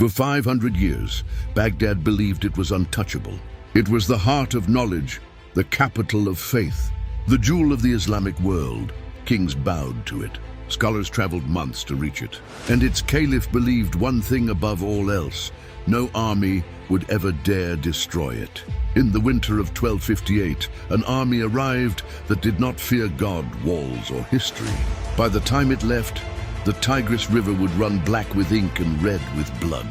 For 500 years, Baghdad believed it was untouchable. It was the heart of knowledge, the capital of faith, the jewel of the Islamic world. Kings bowed to it. Scholars traveled months to reach it. And its caliph believed one thing above all else: no army would ever dare destroy it. In the winter of 1258, an army arrived that did not fear God, walls, or history. By the time it left, the Tigris River would run black with ink and red with blood.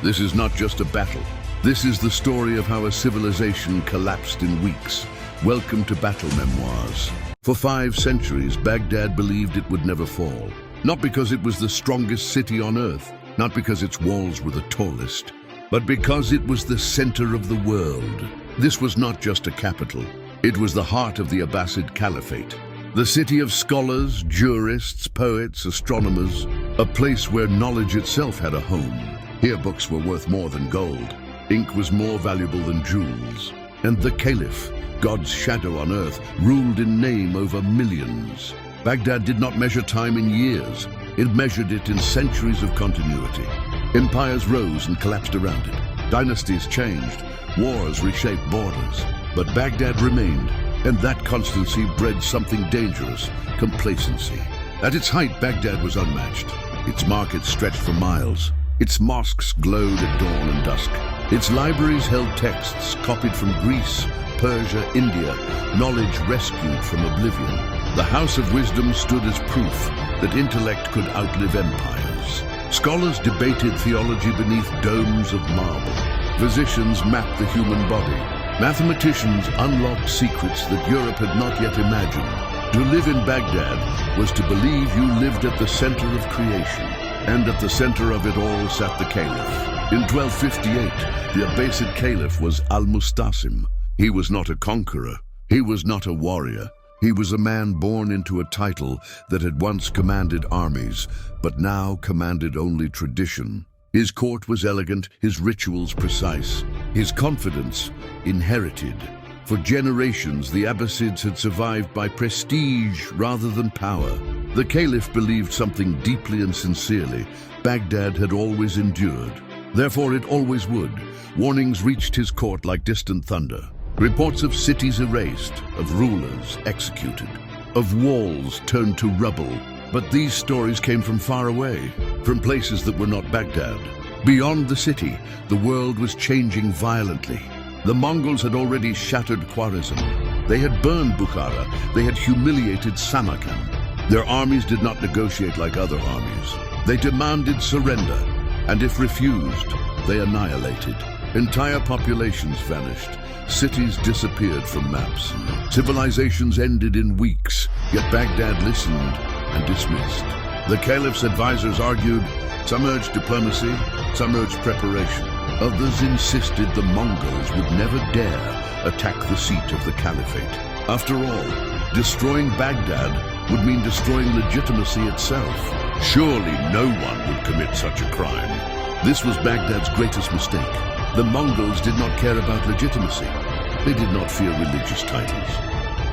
This is not just a battle. This is the story of how a civilization collapsed in weeks. Welcome to Battle Memoirs. For 5 centuries, Baghdad believed it would never fall. Not because it was the strongest city on earth, not because its walls were the tallest, but because it was the center of the world. This was not just a capital. It was the heart of the Abbasid Caliphate. The city of scholars, jurists, poets, astronomers, a place where knowledge itself had a home. Here books were worth more than gold. Ink was more valuable than jewels. And the caliph, God's shadow on earth, ruled in name over millions. Baghdad did not measure time in years. It measured it in centuries of continuity. Empires rose and collapsed around it. Dynasties changed. Wars reshaped borders. But Baghdad remained, and that constancy bred something dangerous: complacency. At its height, Baghdad was unmatched. Its markets stretched for miles. Its mosques glowed at dawn and dusk. Its libraries held texts copied from Greece, Persia, India, knowledge rescued from oblivion. The House of Wisdom stood as proof that intellect could outlive empires. Scholars debated theology beneath domes of marble. Physicians mapped the human body. Mathematicians unlocked secrets that Europe had not yet imagined. To live in Baghdad was to believe you lived at the center of creation. And at the center of it all sat the caliph. In 1258, the Abbasid caliph was Al-Mustasim. He was not a conqueror. He was not a warrior. He was a man born into a title that had once commanded armies, but now commanded only tradition. His court was elegant, his rituals precise, his confidence inherited. For generations, the Abbasids had survived by prestige rather than power. The caliph believed something deeply and sincerely: Baghdad had always endured. Therefore it always would. Warnings reached his court like distant thunder. Reports of cities erased, of rulers executed, of walls turned to rubble. But these stories came from far away, from places that were not Baghdad. Beyond the city, the world was changing violently. The Mongols had already shattered Khwarezm. They had burned Bukhara. They had humiliated Samarkand. Their armies did not negotiate like other armies. They demanded surrender, and if refused, they annihilated. Entire populations vanished. Cities disappeared from maps. Civilizations ended in weeks, yet Baghdad listened and dismissed. The caliph's advisors argued. Some urged diplomacy, some urged preparation. Others insisted the Mongols would never dare attack the seat of the caliphate. After all, destroying Baghdad would mean destroying legitimacy itself. Surely no one would commit such a crime. This was Baghdad's greatest mistake. The Mongols did not care about legitimacy. They did not fear religious titles.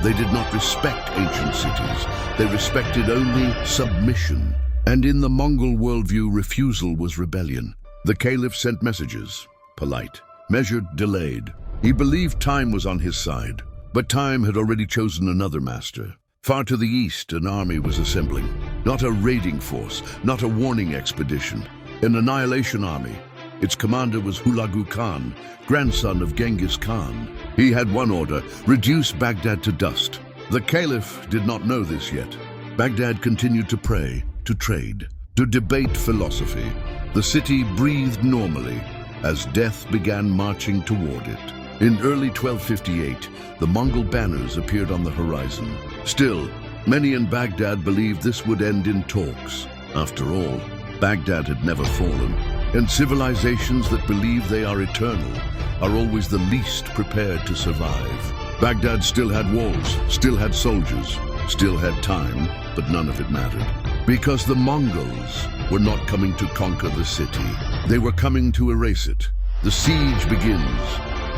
They did not respect ancient cities. They respected only submission. And in the Mongol worldview, refusal was rebellion. The caliph sent messages, polite, measured, delayed. He believed time was on his side, but time had already chosen another master. Far to the east, an army was assembling. Not a raiding force, not a warning expedition. An annihilation army. Its commander was Hulagu Khan, grandson of Genghis Khan. He had one order: reduce Baghdad to dust. The caliph did not know this yet. Baghdad continued to pray, to trade, to debate philosophy. The city breathed normally as death began marching toward it. In early 1258, the Mongol banners appeared on the horizon. Still, many in Baghdad believed this would end in talks. After all, Baghdad had never fallen, and civilizations that believe they are eternal are always the least prepared to survive. Baghdad still had walls, still had soldiers, still had time, but none of it mattered. Because the Mongols were not coming to conquer the city. They were coming to erase it. The siege begins,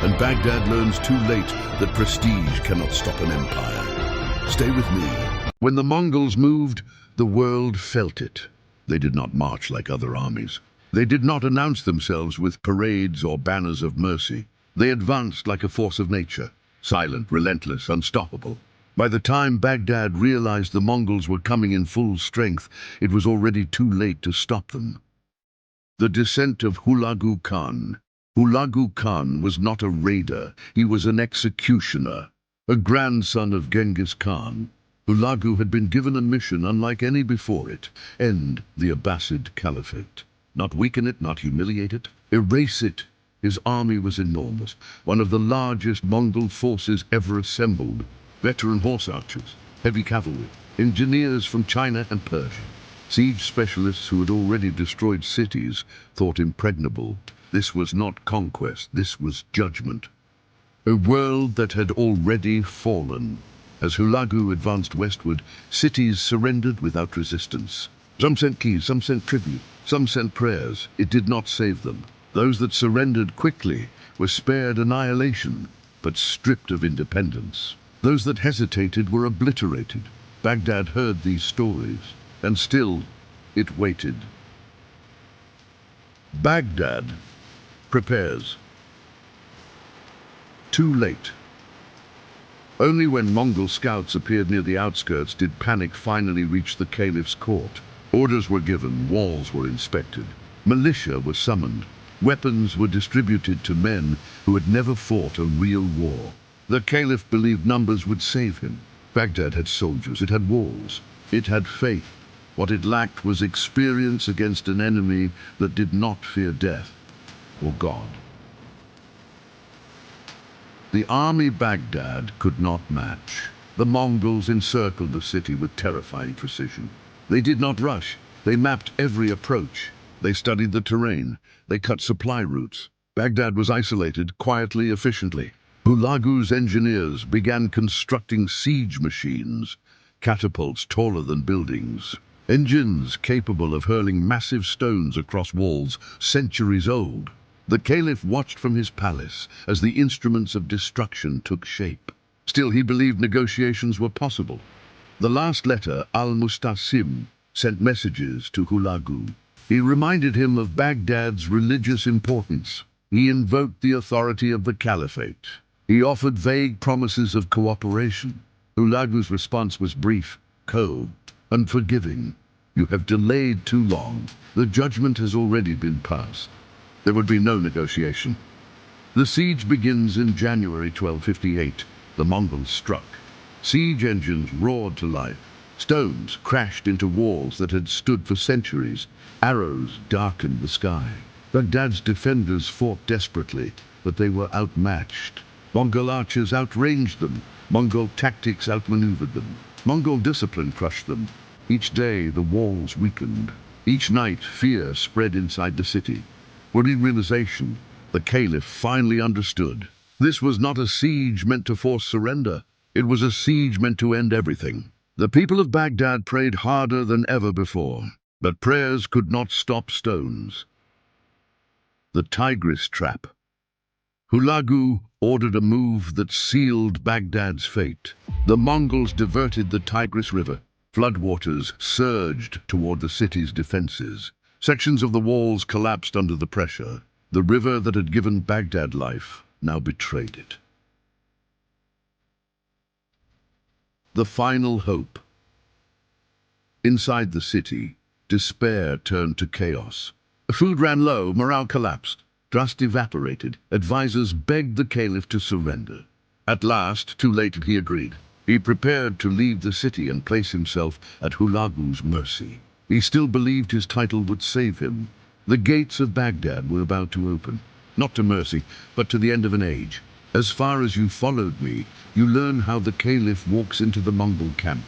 and Baghdad learns too late that prestige cannot stop an empire. Stay with me. When the Mongols moved, the world felt it. They did not march like other armies. They did not announce themselves with parades or banners of mercy. They advanced like a force of nature, silent, relentless, unstoppable. By the time Baghdad realized the Mongols were coming in full strength, it was already too late to stop them. The descent of Hulagu Khan. Hulagu Khan was not a raider, he was an executioner, a grandson of Genghis Khan. Hulagu had been given a mission unlike any before it: end the Abbasid Caliphate. Not weaken it, not humiliate it, erase it. His army was enormous, one of the largest Mongol forces ever assembled. Veteran horse archers, heavy cavalry, engineers from China and Persia. Siege specialists who had already destroyed cities thought impregnable. This was not conquest, this was judgment. A world that had already fallen. As Hulagu advanced westward, cities surrendered without resistance. Some sent keys, some sent tribute, some sent prayers. It did not save them. Those that surrendered quickly were spared annihilation, but stripped of independence. Those that hesitated were obliterated. Baghdad heard these stories, and still it waited. Baghdad prepares. Too late. Only when Mongol scouts appeared near the outskirts did panic finally reach the Caliph's court. Orders were given, walls were inspected, militia was summoned, weapons were distributed to men who had never fought a real war. The Caliph believed numbers would save him. Baghdad had soldiers, it had walls, it had faith. What it lacked was experience against an enemy that did not fear death or God. The army Baghdad could not match. The Mongols encircled the city with terrifying precision. They did not rush. They mapped every approach. They studied the terrain. They cut supply routes. Baghdad was isolated, quietly, efficiently. Hulagu's engineers began constructing siege machines, catapults taller than buildings, engines capable of hurling massive stones across walls centuries old. The Caliph watched from his palace as the instruments of destruction took shape. Still, he believed negotiations were possible. The last letter, Al-Mustasim, sent messages to Hulagu. He reminded him of Baghdad's religious importance. He invoked the authority of the Caliphate. He offered vague promises of cooperation. Hulagu's response was brief, cold, unforgiving. You have delayed too long. The judgment has already been passed. There would be no negotiation. The siege begins in January 1258. The Mongols struck. Siege engines roared to life. Stones crashed into walls that had stood for centuries. Arrows darkened the sky. Baghdad's defenders fought desperately, but they were outmatched. Mongol archers outranged them. Mongol tactics outmaneuvered them. Mongol discipline crushed them. Each day the walls weakened. Each night fear spread inside the city. With realization, the Caliph finally understood. This was not a siege meant to force surrender. It was a siege meant to end everything. The people of Baghdad prayed harder than ever before, but prayers could not stop stones. The Tigris Trap. Hulagu ordered a move that sealed Baghdad's fate. The Mongols diverted the Tigris River. Floodwaters surged toward the city's defenses. Sections of the walls collapsed under the pressure. The river that had given Baghdad life now betrayed it. The final hope. Inside the city, despair turned to chaos. Food ran low, morale collapsed. Trust evaporated. Advisors begged the Caliph to surrender. At last, too late, he agreed. He prepared to leave the city and place himself at Hulagu's mercy. He still believed his title would save him. The gates of Baghdad were about to open, not to mercy, but to the end of an age. As far as you followed me, you learn how the Caliph walks into the Mongol camp,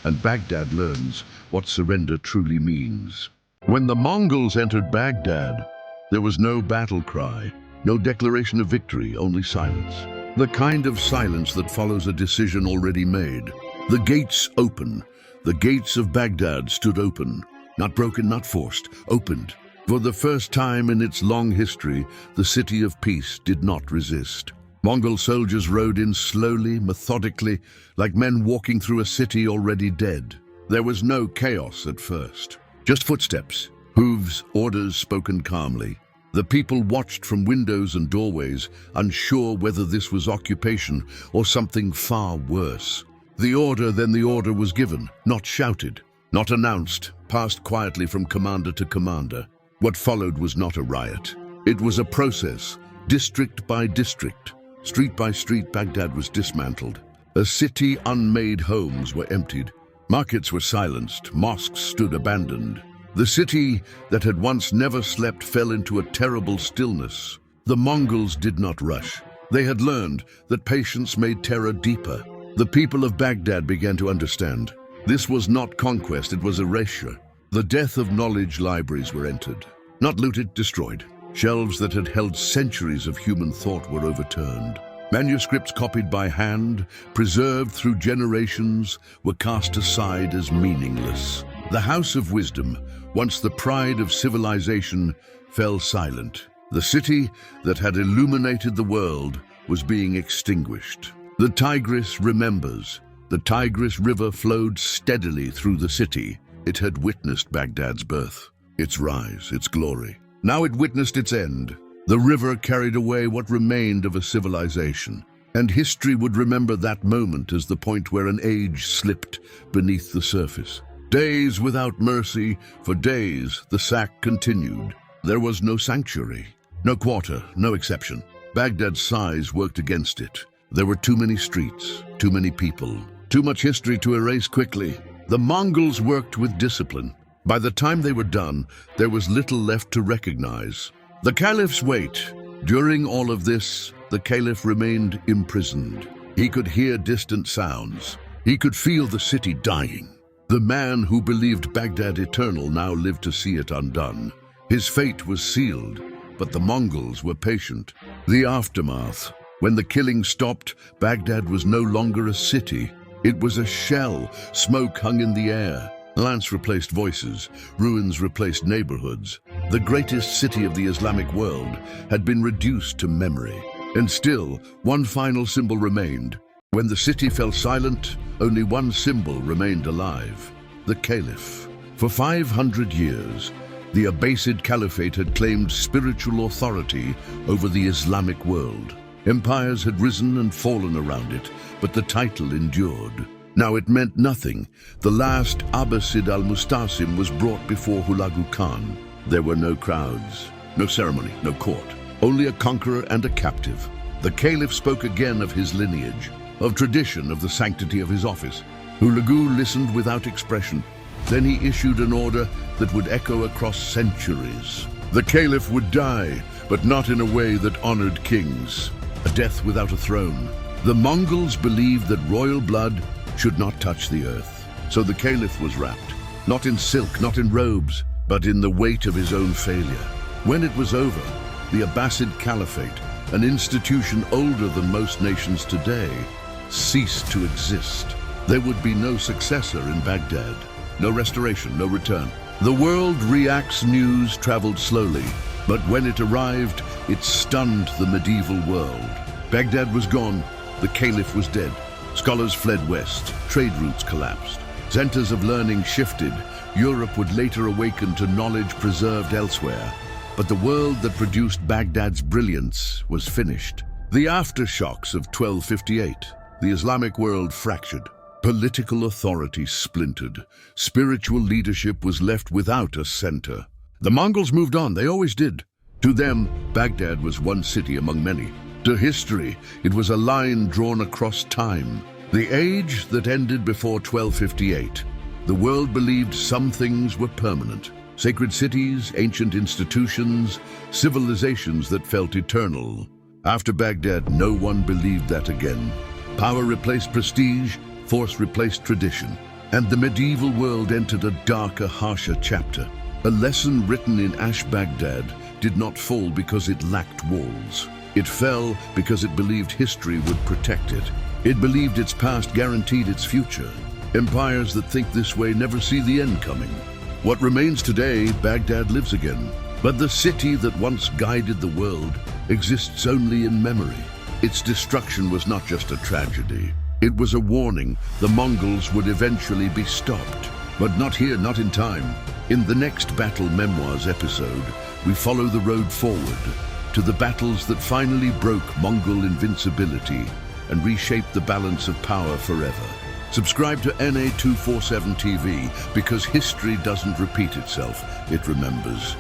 and Baghdad learns what surrender truly means. When the Mongols entered Baghdad, there was no battle cry, no declaration of victory, only silence. The kind of silence that follows a decision already made. The gates open. The gates of Baghdad stood open, not broken, not forced, opened. For the first time in its long history, the city of peace did not resist. Mongol soldiers rode in slowly, methodically, like men walking through a city already dead. There was no chaos at first, just footsteps, Hooves, orders spoken calmly. The people watched from windows and doorways, unsure whether this was occupation or something far worse. The order was given, not shouted, not announced, passed quietly from commander to commander. What followed was not a riot. It was a process, district by district. Street by street, Baghdad was dismantled. A city, unmade homes were emptied. Markets were silenced, mosques stood abandoned. The city that had once never slept fell into a terrible stillness. The Mongols did not rush. They had learned that patience made terror deeper. The people of Baghdad began to understand. This was not conquest, it was erasure. The death of knowledge libraries were entered. Not looted, destroyed. Shelves that had held centuries of human thought were overturned. Manuscripts copied by hand, preserved through generations, were cast aside as meaningless. The House of Wisdom, once the pride of civilization, fell silent. The city that had illuminated the world was being extinguished. The Tigris remembers. The Tigris River flowed steadily through the city. It had witnessed Baghdad's birth, its rise, its glory. Now it witnessed its end. The river carried away what remained of a civilization, and history would remember that moment as the point where an age slipped beneath the surface. Days without mercy, for days the sack continued. There was no sanctuary, no quarter, no exception. Baghdad's size worked against it. There were too many streets, too many people, too much history to erase quickly. The Mongols worked with discipline. By the time they were done, there was little left to recognize. The Caliph's wait. During all of this, the Caliph remained imprisoned. He could hear distant sounds. He could feel the city dying. The man who believed Baghdad eternal now lived to see it undone. His fate was sealed, but the Mongols were patient. The aftermath. When the killing stopped, Baghdad was no longer a city. It was a shell. Smoke hung in the air. Lance replaced voices. Ruins replaced neighborhoods. The greatest city of the Islamic world had been reduced to memory. And still, one final symbol remained. When the city fell silent, only one symbol remained alive: the Caliph. For 500 years, the Abbasid Caliphate had claimed spiritual authority over the Islamic world. Empires had risen and fallen around it, but the title endured. Now it meant nothing. The last Abbasid al-Mustasim was brought before Hulagu Khan. There were no crowds, no ceremony, no court, only a conqueror and a captive. The Caliph spoke again of his lineage, of tradition, of the sanctity of his office. Hulagu listened without expression. Then he issued an order that would echo across centuries. The Caliph would die, but not in a way that honored kings. A death without a throne. The Mongols believed that royal blood should not touch the earth. So the Caliph was wrapped, not in silk, not in robes, but in the weight of his own failure. When it was over, the Abbasid Caliphate, an institution older than most nations today, ceased to exist. There would be no successor in Baghdad, no restoration, no return. The world reacts news traveled slowly, but when it arrived, it stunned the medieval world. Baghdad was gone, the Caliph was dead. Scholars fled west, trade routes collapsed. Centers of learning shifted. Europe would later awaken to knowledge preserved elsewhere. But the world that produced Baghdad's brilliance was finished. The aftershocks of 1258. The Islamic world fractured. Political authority splintered. Spiritual leadership was left without a center. The Mongols moved on, they always did. To them, Baghdad was one city among many. To history, it was a line drawn across time. The age that ended before 1258. The world believed some things were permanent. Sacred cities, ancient institutions, civilizations that felt eternal. After Baghdad, no one believed that again. Power replaced prestige, force replaced tradition. And the medieval world entered a darker, harsher chapter. A lesson written in Ash Baghdad did not fall because it lacked walls. It fell because it believed history would protect it. It believed its past guaranteed its future. Empires that think this way never see the end coming. What remains today, Baghdad lives again. But the city that once guided the world exists only in memory. Its destruction was not just a tragedy. It was a warning. The Mongols would eventually be stopped. But not here, not in time. In the next Battle Memoirs episode, we follow the road forward to the battles that finally broke Mongol invincibility and reshaped the balance of power forever. Subscribe to NA247 TV because history doesn't repeat itself, it remembers.